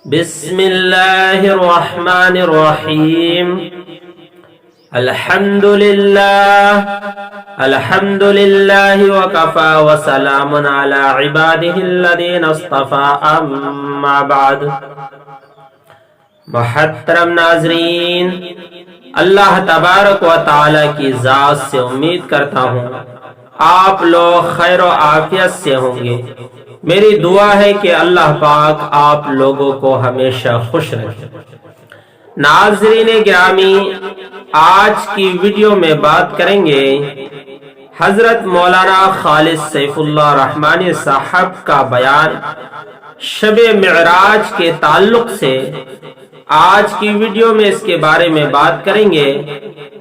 بسم اللہ الرحمن الرحیم الحمد للہ وکفى وسلام علی عبادہ الذین اصطفى اما بعد۔ محترم ناظرین، اللہ تبارک و تعالی کی ذات سے امید کرتا ہوں آپ لوگ خیر و عافیت سے ہوں گے۔ میری دعا ہے کہ اللہ پاک آپ لوگوں کو ہمیشہ خوش رکھے۔ ناظرین گرامی، آج کی ویڈیو میں بات کریں گے حضرت مولانا خالد سیف اللہ رحمانی صاحب کا بیان شب معراج کے تعلق سے۔ آج کی ویڈیو میں اس کے بارے میں بات کریں گے۔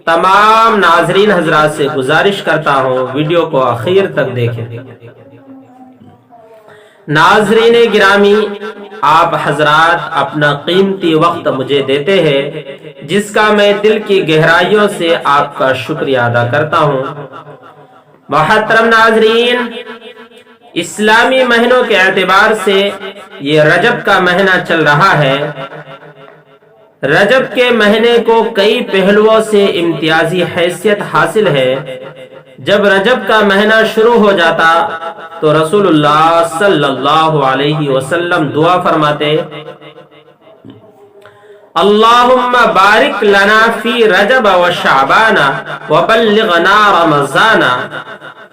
تمام ناظرین حضرات سے گزارش کرتا ہوں ویڈیو کو آخر تک دیکھیں۔ ناظرین گرامی، آپ حضرات اپنا قیمتی وقت مجھے دیتے ہیں، جس کا میں دل کی گہرائیوں سے آپ کا شکریہ ادا کرتا ہوں۔ محترم ناظرین، اسلامی مہینوں کے اعتبار سے یہ رجب کا مہینہ چل رہا ہے۔ رجب کے مہینے کو کئی پہلوؤں سے امتیازی حیثیت حاصل ہے۔ جب رجب کا مہینہ شروع ہو جاتا تو رسول اللہ صلی اللہ علیہ وسلم دعا فرماتے، اللہم بارک لنا فی رجب و شعبان وبلغنا رمضان،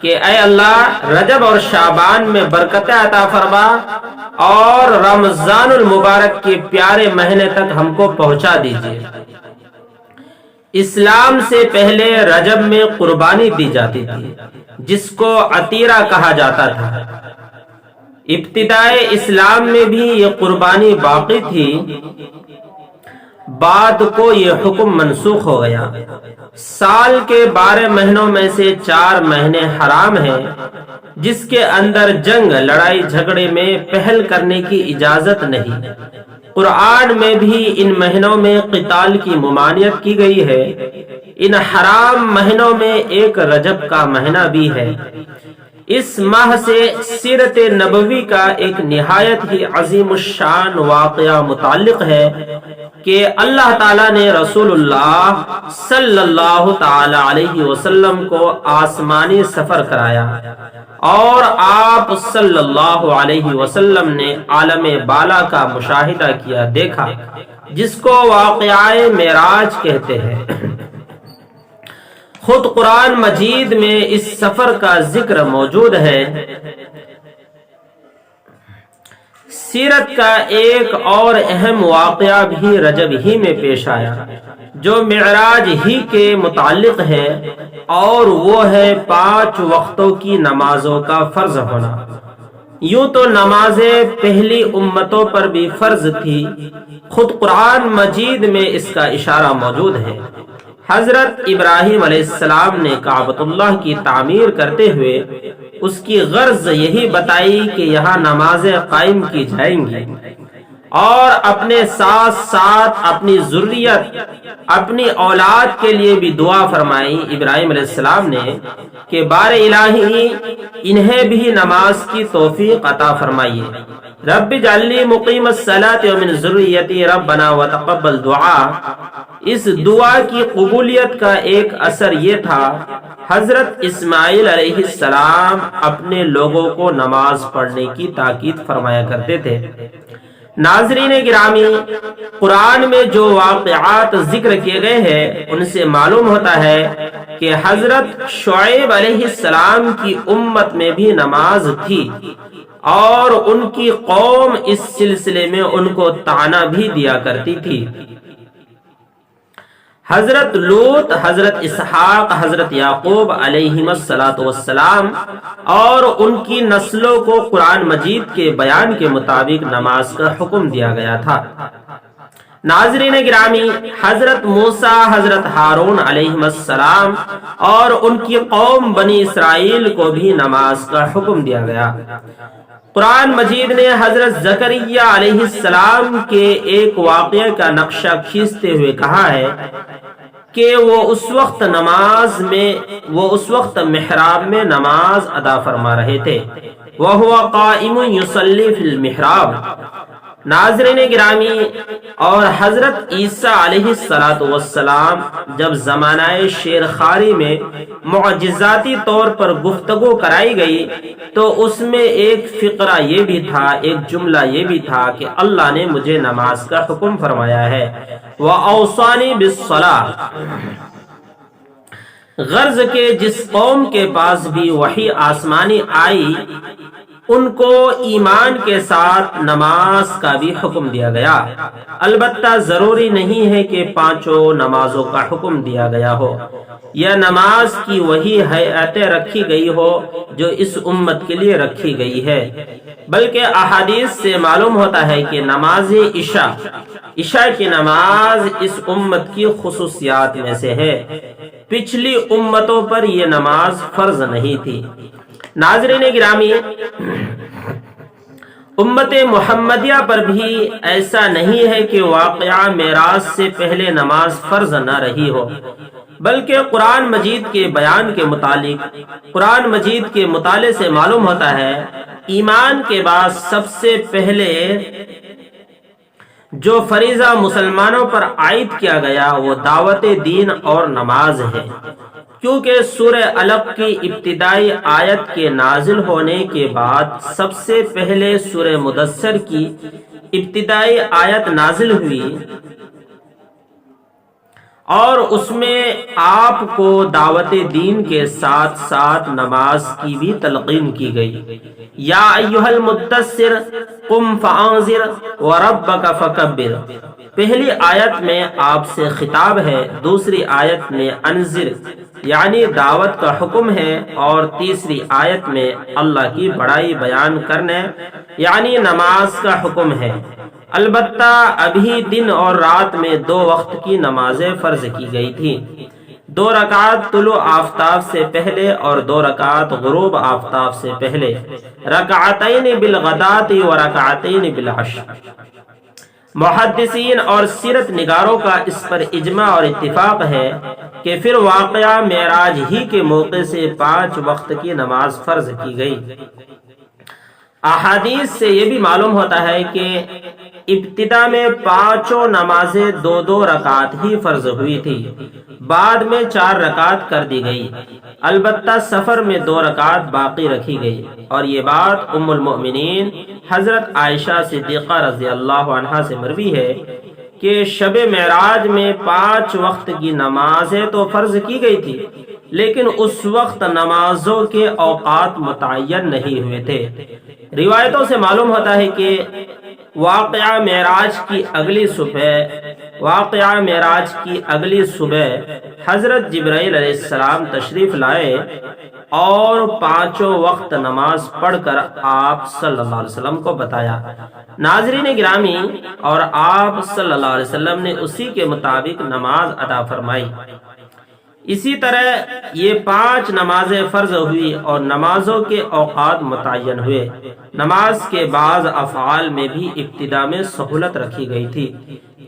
کہ اے اللہ رجب اور شعبان میں برکت عطا فرما اور رمضان المبارک کے پیارے مہینے تک ہم کو پہنچا دیجیے۔ اسلام سے پہلے رجب میں قربانی دی جاتی تھی، جس کو عطیرہ کہا جاتا تھا۔ ابتدائے اسلام میں بھی یہ قربانی باقی تھی، بعد کو یہ حکم منسوخ ہو گیا۔ سال کے 12 مہینوں میں سے 4 مہینے حرام ہیں، جس کے اندر جنگ، لڑائی جھگڑے میں پہل کرنے کی اجازت نہیں۔ قرآن میں بھی ان مہینوں میں قتال کی ممانعت کی گئی ہے۔ ان حرام مہینوں میں ایک رجب کا مہینہ بھی ہے۔ اس ماہ سے سیرت نبوی کا ایک نہایت ہی عظیم الشان واقعہ متعلق ہے کہ اللہ تعالیٰ نے رسول اللہ صلی اللہ تعالی علیہ وسلم کو آسمانی سفر کرایا اور آپ صلی اللہ علیہ وسلم نے عالم بالا کا مشاہدہ کیا، دیکھا، جس کو واقعہ معراج کہتے ہیں۔ خود قرآن مجید میں اس سفر کا ذکر موجود ہے۔ سیرت کا ایک اور اہم واقعہ بھی رجب ہی میں پیش آیا، جو معراج ہی کے متعلق ہے، اور وہ ہے 5 وقتوں کی نمازوں کا فرض ہونا۔ یوں تو نمازیں پہلی امتوں پر بھی فرض تھی، خود قرآن مجید میں اس کا اشارہ موجود ہے۔ حضرت ابراہیم علیہ السلام نے کعبۃ اللہ کی تعمیر کرتے ہوئے اس کی غرض یہی بتائی کہ یہاں نمازیں قائم کی جائیں گی، اور اپنے ساتھ ساتھ اپنی ذریت، اپنی اولاد کے لیے بھی دعا فرمائی ابراہیم علیہ السلام نے کہ بار الہی انہیں بھی نماز کی توفیق عطا فرمائیے۔ رب اجعلنی مقیم الصلاۃ ومن ذریتی ربنا وتقبل دعا۔ اس دعا کی قبولیت کا ایک اثر یہ تھا، حضرت اسماعیل علیہ السلام اپنے لوگوں کو نماز پڑھنے کی تاکید فرمایا کرتے تھے۔ ناظرین گرامی، قرآن میں جو واقعات ذکر کیے گئے ہیں ان سے معلوم ہوتا ہے کہ حضرت شعیب علیہ السلام کی امت میں بھی نماز تھی، اور ان کی قوم اس سلسلے میں ان کو طعنہ بھی دیا کرتی تھی۔ حضرت لوط، حضرت اسحاق، حضرت یعقوب علیہم السلام اور ان کی نسلوں کو قرآن مجید کے بیان کے مطابق نماز کا حکم دیا گیا تھا۔ ناظرین گرامی، حضرت موسیٰ، حضرت ہارون علیہم السلام اور ان کی قوم بنی اسرائیل کو بھی نماز کا حکم دیا گیا۔ قرآن مجید نے حضرت زکریا علیہ السلام کے ایک واقعے کا نقشہ کھینچتے ہوئے کہا ہے کہ وہ اس وقت محراب میں نماز ادا فرما رہے تھے۔ وَهُوَ قَائِمٌ يُصَلِّي فِي الْمِحْرَابِ، ناظرین گرامی، اور حضرت عیسیٰ علیہ السلام جب زمانہ شیرخواری میں معجزاتی طور پر گفتگو کرائی گئی تو اس میں ایک فقرہ یہ بھی تھا، ایک جملہ یہ بھی تھا کہ اللہ نے مجھے نماز کا حکم فرمایا ہے، وَأَوْصَانِي بِالصَّلَاةِ۔ غرض کہ جس قوم کے پاس بھی وحی آسمانی آئی ان کو ایمان کے ساتھ نماز کا بھی حکم دیا گیا۔ البتہ ضروری نہیں ہے کہ پانچوں نمازوں کا حکم دیا گیا ہو یا نماز کی وہی ہیئتیں رکھی گئی ہو جو اس امت کے لیے رکھی گئی ہے، بلکہ احادیث سے معلوم ہوتا ہے کہ نماز عشاء کی نماز اس امت کی خصوصیات میں سے ہے۔ پچھلی امتوں پر یہ نماز فرض نہیں تھی۔ ناظرین گرامی، امت محمدیہ پر بھی ایسا نہیں ہے کہ واقعہ معراج سے پہلے نماز فرض نہ رہی ہو، بلکہ قرآن مجید کے بیان کے متعلق قرآن مجید کے مطالعے سے معلوم ہوتا ہے ایمان کے بعد سب سے پہلے جو فریضہ مسلمانوں پر عائد کیا گیا وہ دعوت دین اور نماز ہے، کیونکہ سورہ علق کی ابتدائی آیت کے نازل ہونے کے بعد سب سے پہلے سورہ مدثر کی ابتدائی آیت نازل ہوئی اور اس میں آپ کو دعوت دین کے ساتھ ساتھ نماز کی بھی تلقین کی گئی۔ یا ایھا المدثر قم فانذر وربک فکبر، پہلی آیت میں آپ سے خطاب ہے، دوسری آیت میں انذر یعنی دعوت کا حکم ہے، اور تیسری آیت میں اللہ کی بڑائی بیان کرنے یعنی نماز کا حکم ہے۔ البتہ ابھی دن اور رات میں 2 وقت کی نمازیں فرض کی گئی تھی، 2 رکعت طلوع آفتاب سے پہلے اور 2 رکعت غروب آفتاب سے پہلے، رکعتین بالغداۃ و رکعتین بالعشی۔ محدثین اور سیرت نگاروں کا اس پر اجماع اور اتفاق ہے کہ پھر واقعہ معراج ہی کے موقع سے 5 وقت کی نماز فرض کی گئی۔ احادیث سے یہ بھی معلوم ہوتا ہے کہ ابتدا میں 5 نمازیں 2 رکعت ہی فرض ہوئی تھی، بعد میں 4 رکعت کر دی گئی، البتہ سفر میں 2 رکعت باقی رکھی گئی، اور یہ بات ام المؤمنین حضرت عائشہ صدیقہ رضی اللہ عنہا سے مروی ہے کہ شب معراج میں 5 وقت کی نمازیں تو فرض کی گئی تھی، لیکن اس وقت نمازوں کے اوقات متعین نہیں ہوئے تھے۔ روایتوں سے معلوم ہوتا ہے کہ واقعہ معراج کی اگلی صبح حضرت جبرائیل علیہ السلام تشریف لائے اور 5 وقت نماز پڑھ کر آپ صلی اللہ علیہ وسلم کو بتایا۔ ناظرین گرامی، اور آپ صلی اللہ علیہ وسلم نے اسی کے مطابق نماز ادا فرمائی۔ اسی طرح یہ 5 نمازیں فرض ہوئی اور نمازوں کے اوقات متعین ہوئے۔ نماز کے بعض افعال میں بھی ابتدا میں سہولت رکھی گئی تھی،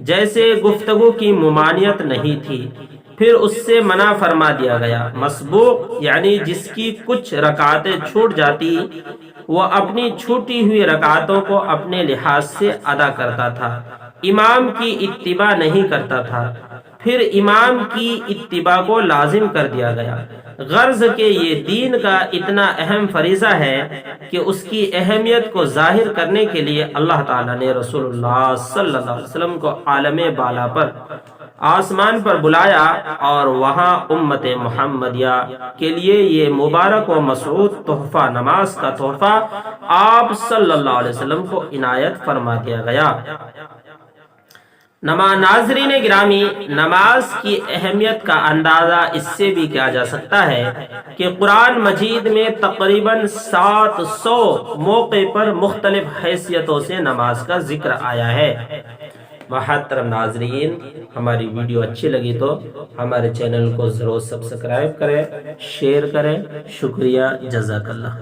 جیسے گفتگو کی ممانعت نہیں تھی، پھر اس سے منع فرما دیا گیا۔ مسبوق یعنی جس کی کچھ رکعتیں چھوٹ جاتی وہ اپنی چھوٹی ہوئی رکعتوں کو اپنے لحاظ سے ادا کرتا تھا، امام کی اتباع نہیں کرتا تھا، پھر امام کی اتباع کو لازم کر دیا گیا۔ غرض کہ یہ دین کا اتنا اہم فریضہ ہے کہ اس کی اہمیت کو ظاہر کرنے کے لیے اللہ تعالیٰ نے رسول اللہ صلی اللہ علیہ وسلم کو عالم بالا پر آسمان پر بلایا اور وہاں امت محمدیہ کے لیے یہ مبارک و مسعود تحفہ، نماز کا تحفہ آپ صلی اللہ علیہ وسلم کو عنایت فرما دیا گیا۔ ناظرین گرامی، نماز کی اہمیت کا اندازہ اس سے بھی کیا جا سکتا ہے کہ قرآن مجید میں تقریباً 700 موقع پر مختلف حیثیتوں سے نماز کا ذکر آیا ہے۔ محترم ناظرین، ہماری ویڈیو اچھی لگی تو ہمارے چینل کو ضرور سبسکرائب کریں، شیئر کریں۔ شکریہ، جزاک اللہ۔